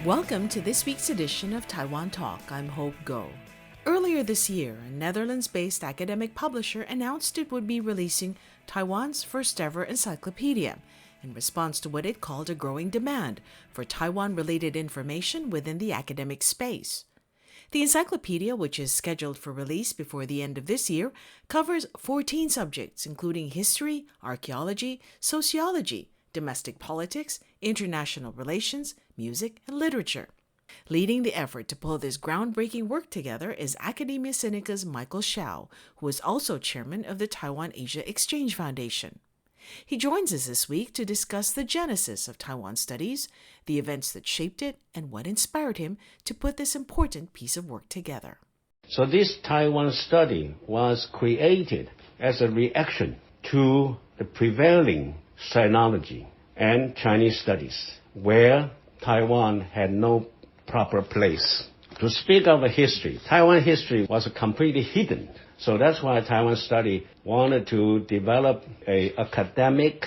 Welcome to this week's edition of Taiwan Talk. I'm Hope Go. Earlier this year, a Netherlands-based academic publisher announced it would be releasing Taiwan's first-ever encyclopedia in response to what it called a growing demand for Taiwan-related information within the academic space. The encyclopedia, which is scheduled for release before the end of this year, covers 14 subjects, including history, archaeology, sociology, domestic politics, international relations, music, and literature. Leading the effort to pull this groundbreaking work together is Academia Sinica's Michael Hsiao, who is also chairman of the Taiwan-Asia Exchange Foundation. He joins us this week to discuss the genesis of Taiwan studies, the events that shaped it, and what inspired him to put this important piece of work together. So this Taiwan study was created as a reaction to the prevailing Sinology and Chinese studies, where Taiwan had no proper place. To speak of a history, Taiwan history was completely hidden. So that's why Taiwan study wanted to develop an academic,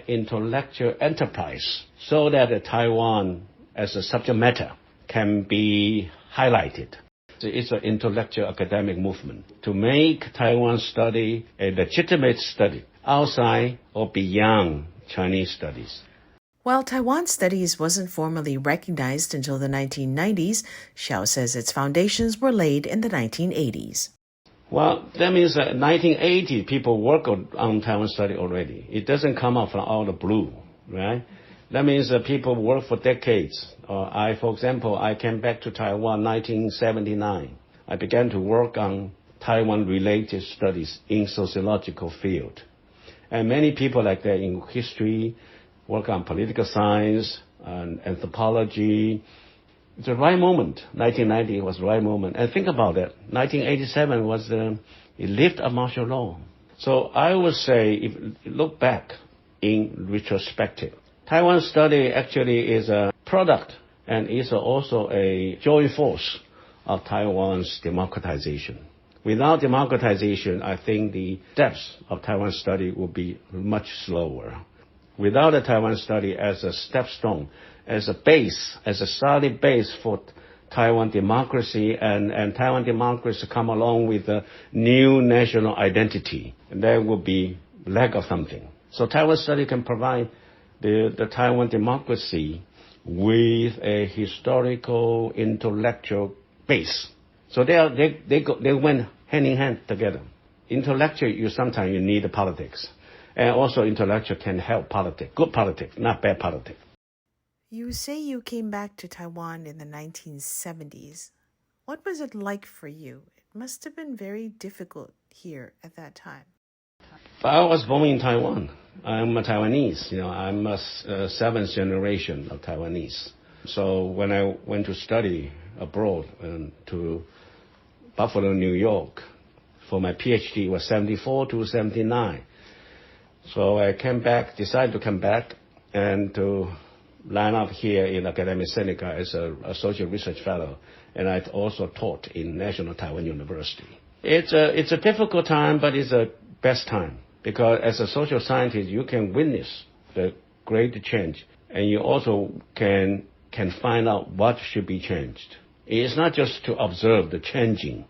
intellectual enterprise so that Taiwan as a subject matter can be highlighted. It's an intellectual academic movement to make Taiwan study a legitimate study outside or beyond Chinese studies. While Taiwan studies wasn't formally recognized until the 1990s, Hsiao says its foundations were laid in the 1980s. Well, that means that 1980 people work on Taiwan study already. It doesn't come out from out of the blue, right? That means that people work for decades. For example, I came back to Taiwan 1979. I began to work on Taiwan-related studies in sociological field. And many people like that in history, work on political science and anthropology. It's the right moment. 1990 was the right moment. And think about it. 1987 was the lift of martial law. So I would say, if you look back in retrospective, Taiwan study actually is a product and is also a joint force of Taiwan's democratization. Without democratization, I think the steps of Taiwan study will be much slower. Without the Taiwan study as a stepstone, as a base, as a solid base for Taiwan democracy, and Taiwan democracy come along with a new national identity, and there will be lack of something. So Taiwan study can provide the Taiwan democracy with a historical, intellectual base. So they went hand in hand together. Intellectual, sometimes you need the politics. And also intellectual can help politics. Good politics, not bad politics. You say you came back to Taiwan in the 1970s. What was it like for you? It must have been very difficult here at that time. I was born in Taiwan. I'm a Taiwanese. I'm a seventh generation of Taiwanese. So when I went to study abroad to Buffalo, New York, for my PhD, it was 74 to 79. So I decided to come back and to line up here in Academia Sinica as a Sociology Research Fellow. And I also taught in National Taiwan University. It's a difficult time, but it's a best time. Because as a social scientist, you can witness the great change. And you also can find out what should be changed. It's not just to observe the changing.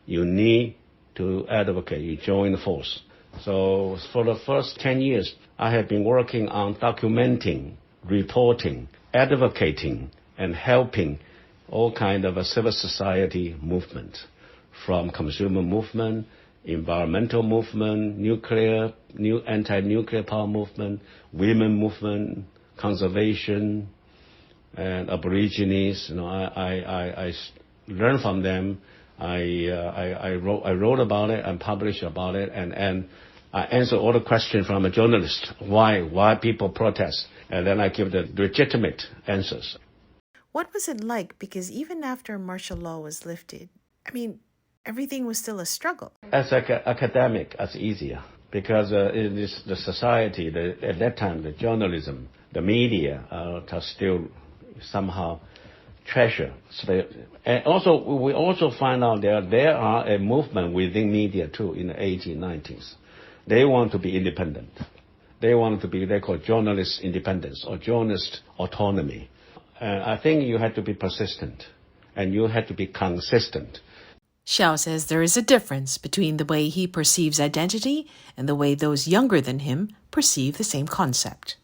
You need to advocate. You join the force. So for the first 10 years, I have been working on documenting, reporting, advocating, and helping all kind of a civil society movement, from consumer movement, environmental movement, anti-nuclear power movement, women movement, conservation, and aborigines. I learned from them. I wrote about it and published about it, and I answer all the questions from a journalist. Why people protest? And then I give the legitimate answers. What was it like? Because even after martial law was lifted, everything was still a struggle. As an academic, it's easier. Because it is the society, at that time, the journalism, the media are still somehow treasure. And also, we also find out there are a movement within media too in the 1890s. They want to be independent. They want to be, they call journalist independence or journalist autonomy. I think you have to be persistent and you have to be consistent. Hsiao says there is a difference between the way he perceives identity and the way those younger than him perceive the same concept.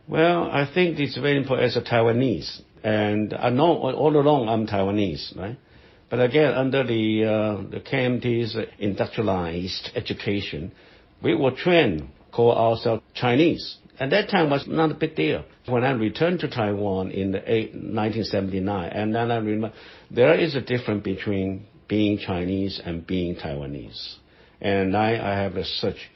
Well, I think it's very important as a Taiwanese. And I know all along I'm Taiwanese, right? But again, under the KMT's industrialized education, we were trained, call ourselves Chinese. At that time was not a big deal. When I returned to Taiwan in 1979, and then I remember there is a difference between being Chinese and being Taiwanese. And I have a search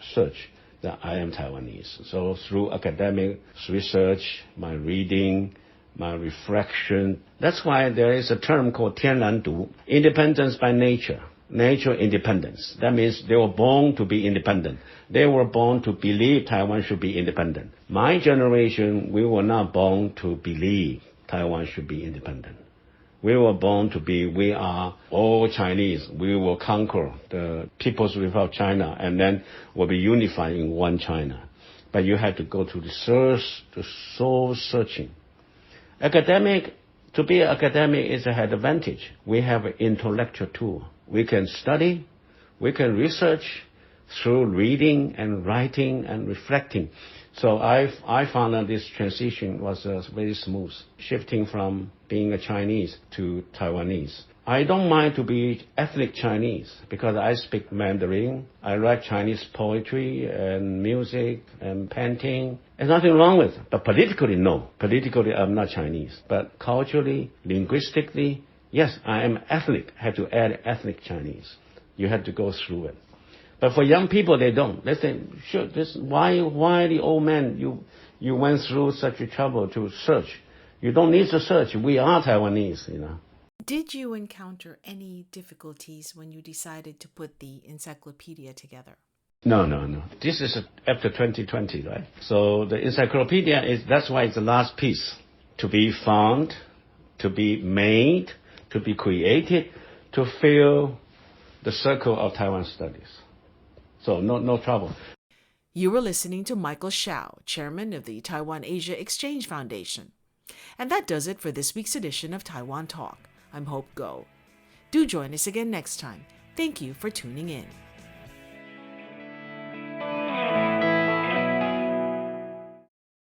that I am Taiwanese. So through academic research, my reading, my reflection, that's why there is a term called 天然独, independence by nature. Nature independence. That means they were born to be independent. They were born to believe Taiwan should be independent. My generation, we were not born to believe Taiwan should be independent. We were born to be, we are all Chinese. We will conquer the People's Republic of China and then we'll be unified in one China. But you have to go to the search, to soul searching. To be academic is an advantage. We have an intellectual tool. We can study, we can research through reading and writing and reflecting. So I found that this transition was very smooth, shifting from being a Chinese to Taiwanese. I don't mind to be ethnic Chinese because I speak Mandarin. I write Chinese poetry and music and painting. There's nothing wrong with it. But politically, no. Politically, I'm not Chinese. But culturally, linguistically, yes, I am ethnic. I have to add ethnic Chinese. You have to go through it. But for young people, they don't. They say, sure, why the old man, you went through such a trouble to search. You don't need to search. We are Taiwanese, you know. Did you encounter any difficulties when you decided to put the encyclopedia together? No. This is after 2020, right? So the encyclopedia that's why it's the last piece to be found, to be made, to be created, to fill the circle of Taiwan studies. So no trouble. You were listening to Michael Hsiao, chairman of the Taiwan-Asia Exchange Foundation. And that does it for this week's edition of Taiwan Talk. I'm Hope Go. Do join us again next time. Thank you for tuning in.